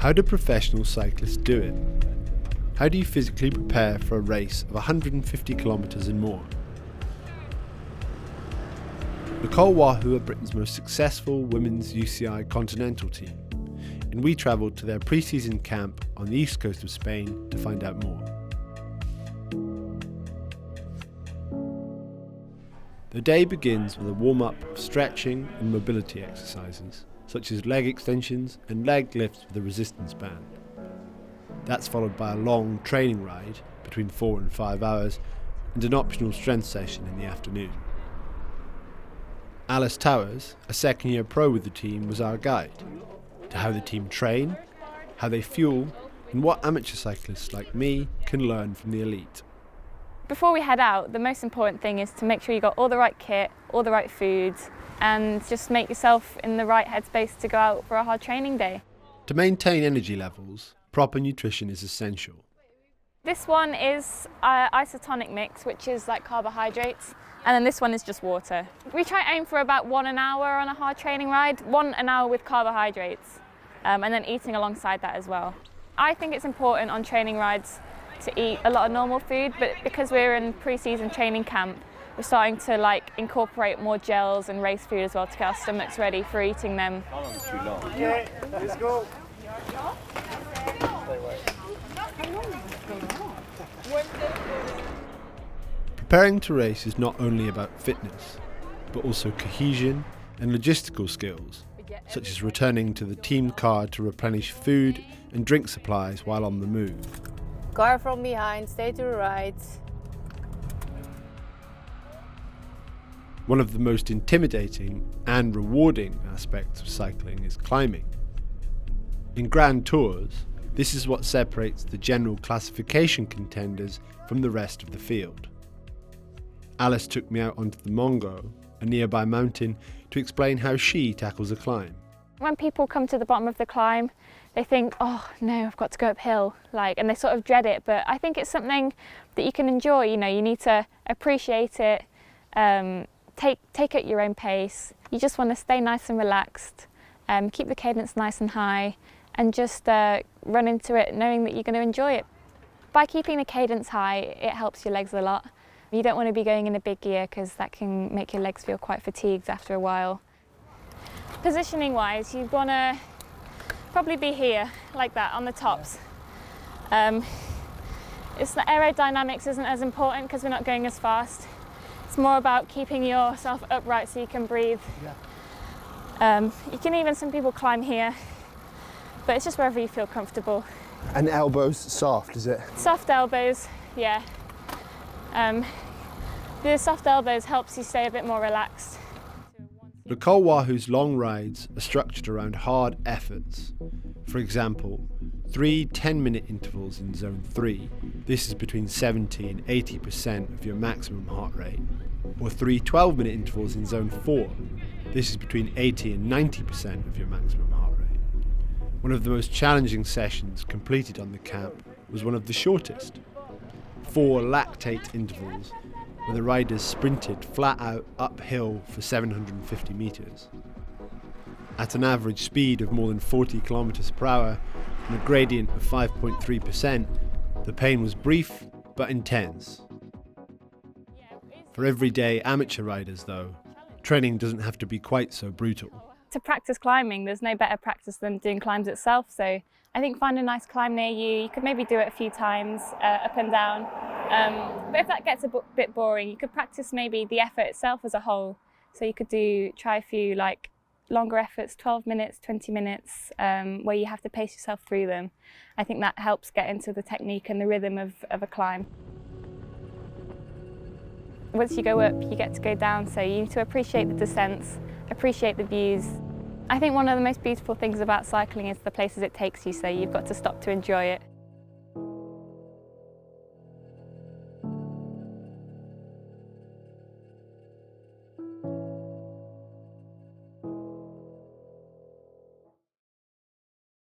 How do professional cyclists do it? How do you physically prepare for a race of 150 kilometres and more? The Col-Wahoo are Britain's most successful women's UCI continental team, and we travelled to their pre-season camp on the east coast of Spain to find out more. The day begins with a warm-up of stretching and mobility exercises, such as leg extensions and leg lifts with a resistance band. That's followed by a long training ride between 4 and 5 hours and an optional strength session in the afternoon. Alice Towers, a second-year pro with the team, was our guide to how the team train, how they fuel, and what amateur cyclists like me can learn from the elite. Before we head out, the most important thing is to make sure you've got all the right kit, all the right foods, and just make yourself in the right headspace to go out for a hard training day. To maintain energy levels, proper nutrition is essential. This one is isotonic mix, which is like carbohydrates, and then this one is just water. We try aim for about 1 hour on a hard training ride, 1 hour with carbohydrates, and then eating alongside that as well. I think it's important on training rides to eat a lot of normal food, but because we're in pre-season training camp, we're starting to incorporate more gels and race food as well to get our stomachs ready for eating them. Okay, let's go. Preparing to race is not only about fitness, but also cohesion and logistical skills, such as returning to the team car to replenish food and drink supplies while on the move. Car from behind, stay to the right. One of the most intimidating and rewarding aspects of cycling is climbing. In Grand Tours, this is what separates the general classification contenders from the rest of the field. Alice took me out onto the Mongo, a nearby mountain, to explain how she tackles a climb. When people come to the bottom of the climb, they think, oh no, I've got to go uphill, and they sort of dread it, but I think it's something that you can enjoy. You need to appreciate it, take at your own pace. You just want to stay nice and relaxed, keep the cadence nice and high, and just run into it knowing that you're going to enjoy it. By keeping the cadence high, it helps your legs a lot. You don't want to be going in a big gear because that can make your legs feel quite fatigued after a while. Positioning wise, you want to probably be here, like that, on the tops. It's the aerodynamics isn't as important because we're not going as fast. It's more about keeping yourself upright so you can breathe. You can even, some people climb here, but it's just wherever you feel comfortable. And elbows soft, is it? Soft elbows, yeah. The soft elbows helps you stay a bit more relaxed. The Col-Wahoo's long rides are structured around hard efforts. For example, 3 10-minute intervals in zone 3, this is between 70 and 80% of your maximum heart rate, or 3 12-minute intervals in zone 4, this is between 80 and 90% of your maximum heart rate. One of the most challenging sessions completed on the camp was one of the shortest, 4 lactate intervals, where the riders sprinted flat out uphill for 750 metres. At an average speed of more than 40 kilometres per hour and a gradient of 5.3%, the pain was brief but intense. For everyday amateur riders though, training doesn't have to be quite so brutal. To practice climbing, there's no better practice than doing climbs itself, so I think find a nice climb near you. You could maybe do it a few times, up and down. But if that gets a bit boring, you could practice maybe the effort itself as a whole. So you could try a few longer efforts, 12 minutes, 20 minutes, where you have to pace yourself through them. I think that helps get into the technique and the rhythm of a climb. Once you go up, you get to go down, so you need to appreciate the descents, appreciate the views. I think one of the most beautiful things about cycling is the places it takes you, so you've got to stop to enjoy it.